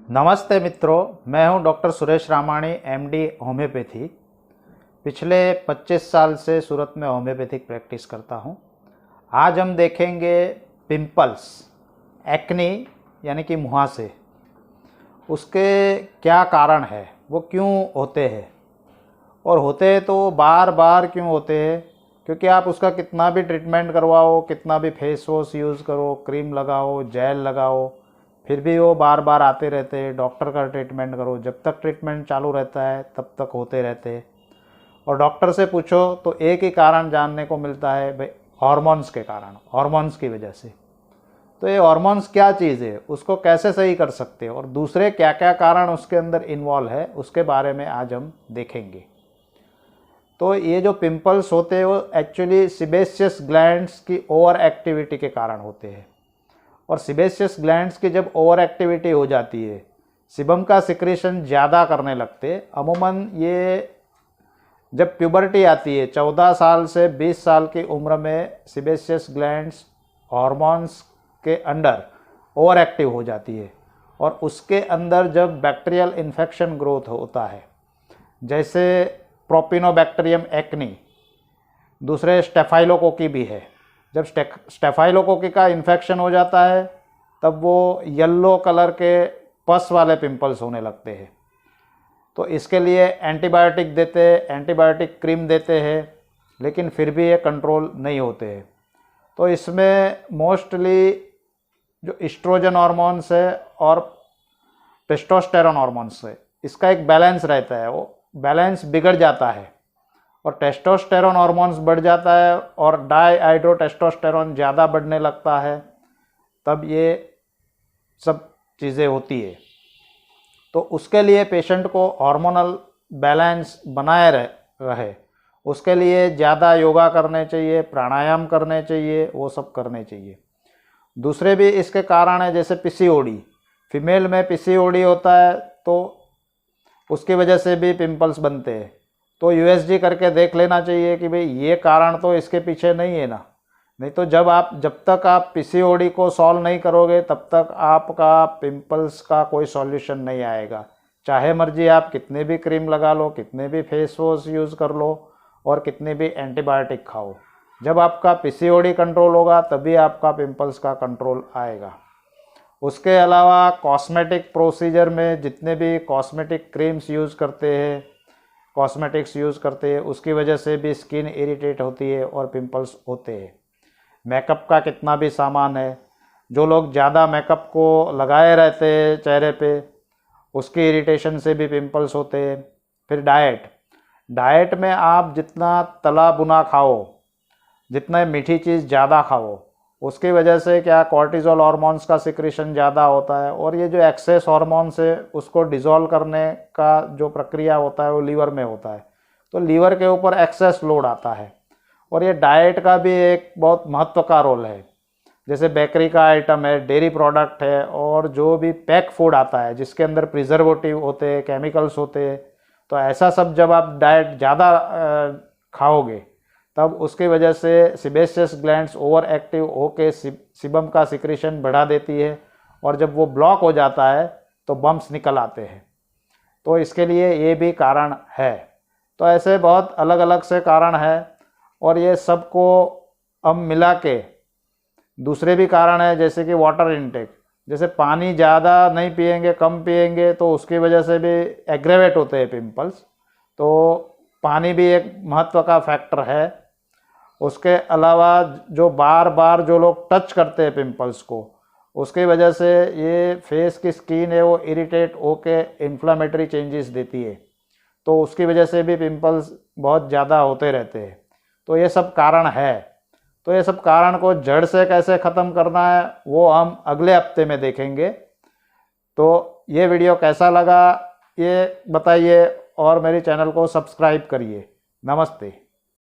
नमस्ते मित्रों, मैं हूं doctor Suresh Ramani, MD homeopathy. पिछले 25 साल से सूरत में होम्योपैथिक प्रैक्टिस करता हूं। आज हम देखेंगे पिंपल्स, एक्ने यानी कि मुहासे, उसके क्या कारण है, वो क्यों होते हैं और होते हैं तो बार बार क्यों होते हैं। क्योंकि आप उसका कितना भी ट्रीटमेंट करवाओ, कितना भी फेस वॉश यूज़ करो, क्रीम लगाओ, जेल लगाओ, फिर भी वो बार बार आते रहते हैं। डॉक्टर का ट्रीटमेंट करो, जब तक ट्रीटमेंट चालू रहता है तब तक होते रहते हैं। और डॉक्टर से पूछो तो एक ही कारण जानने को मिलता है, भाई हार्मोन्स के कारण, हार्मोन्स की वजह से। तो ये हार्मोन्स क्या चीज़ है, उसको कैसे सही कर सकते हैं और दूसरे क्या क्या कारण उसके अंदर इन्वॉल्व है, उसके बारे में आज हम देखेंगे। तो ये जो पिंपल्स होते हैं वो एक्चुअली सीबेशियस ग्लैंड्स की ओवर एक्टिविटी के कारण होते हैं। और सीबेशियस ग्लैंड्स की जब ओवर एक्टिविटी हो जाती है, सीबम का सिक्रेशन ज़्यादा करने लगते, अमूमन ये जब प्यूबर्टी आती है 14 साल से 20 साल की उम्र में, सीबेशियस ग्लैंड्स हार्मोन्स के अंडर ओवर एक्टिव हो जाती है। और उसके अंदर जब बैक्टीरियल इन्फेक्शन ग्रोथ होता है, जैसे प्रोपिनोबैक्टीरियम एक्नी, दूसरे स्टेफाइलोकोकी भी है। जब स्टेफाइलोकोकी का इन्फेक्शन हो जाता है तब वो येलो कलर के पस वाले पिंपल्स होने लगते हैं। तो इसके लिए एंटीबायोटिक देते हैं, एंटीबायोटिक क्रीम देते हैं, लेकिन फिर भी ये कंट्रोल नहीं होते हैं। तो इसमें मोस्टली जो एस्ट्रोजन हार्मोन्स है और टेस्टोस्टेरोन हार्मोन्स है, इसका एक बैलेंस रहता है, वो बैलेंस बिगड़ जाता है और टेस्टोस्टेरोन हार्मोन्स बढ़ जाता है और डाईहाइड्रोटेस्टोस्टेरोन ज़्यादा बढ़ने लगता है, तब ये सब चीज़ें होती है। तो उसके लिए पेशेंट को हार्मोनल बैलेंस बनाए रहे, उसके लिए ज़्यादा योगा करने चाहिए, प्राणायाम करने चाहिए, वो सब करने चाहिए। दूसरे भी इसके कारण है, जैसे पीसीओडी, फीमेल में पीसीओडी होता है तो उसकी वजह से भी पिंपल्स बनते हैं। तो यूएसजी करके देख लेना चाहिए कि भाई ये कारण तो इसके पीछे नहीं है ना। नहीं तो जब तक आप पीसीओडी को सॉल्व नहीं करोगे तब तक आपका पिंपल्स का कोई सॉल्यूशन नहीं आएगा। चाहे मर्जी आप कितने भी क्रीम लगा लो, कितने भी फेस वॉश यूज़ कर लो और कितने भी एंटीबायोटिक खाओ, जब आपका पीसीओडी कंट्रोल होगा तभी आपका पिंपल्स का कंट्रोल आएगा। उसके अलावा कॉस्मेटिक प्रोसीजर में जितने भी कॉस्मेटिक क्रीम्स यूज़ करते हैं, कॉस्मेटिक्स यूज़ करते हैं, उसकी वजह से भी स्किन इरिटेट होती है और पिंपल्स होते हैं। मेकअप का कितना भी सामान है, जो लोग ज़्यादा मेकअप को लगाए रहते हैं चेहरे पे, उसकी इरिटेशन से भी पिंपल्स होते हैं। फिर डाइट में आप जितना तला भुना खाओ, जितना मीठी चीज़ ज़्यादा खाओ, उसकी वजह से क्या कॉर्टिजोल हार्मोन्स का सिक्रेशन ज़्यादा होता है और ये जो एक्सेस हार्मोन्स है उसको डिज़ोल्व करने का जो प्रक्रिया होता है वो लीवर में होता है। तो लीवर के ऊपर एक्सेस लोड आता है और ये डाइट का भी एक बहुत महत्व का रोल है। जैसे बेकरी का आइटम है, डेयरी प्रोडक्ट है और जो भी पैक फूड आता है जिसके अंदर प्रिजर्वेटिव होते हैं, केमिकल्स होते हैं, तो ऐसा सब जब आप डाइट ज़्यादा खाओगे तब उसकी वजह से सीबेशियस ग्लैंड्स ओवर एक्टिव होके सीबम का सिक्रेशन बढ़ा देती है और जब वो ब्लॉक हो जाता है तो बम्प्स निकल आते हैं। तो इसके लिए ये भी कारण है। तो ऐसे बहुत अलग अलग से कारण है और ये सबको हम मिला के, दूसरे भी कारण है जैसे कि वाटर इनटेक, जैसे पानी ज़्यादा नहीं पिएंगे, कम पिएंगे, तो उसकी वजह से भी एग्रेवेट होते हैं पिंपल्स। तो पानी भी एक महत्व का फैक्टर है। उसके अलावा जो बार बार जो लोग टच करते हैं पिंपल्स को, उसकी वजह से ये फेस की स्किन है वो इरिटेट होके इन्फ्लामेटरी चेंजेस देती है, तो उसकी वजह से भी पिंपल्स बहुत ज़्यादा होते रहते हैं। तो ये सब कारण है। तो ये सब कारण को जड़ से कैसे ख़त्म करना है वो हम अगले हफ्ते में देखेंगे। तो ये वीडियो कैसा लगा ये बताइए और मेरे चैनल को सब्सक्राइब करिए। नमस्ते।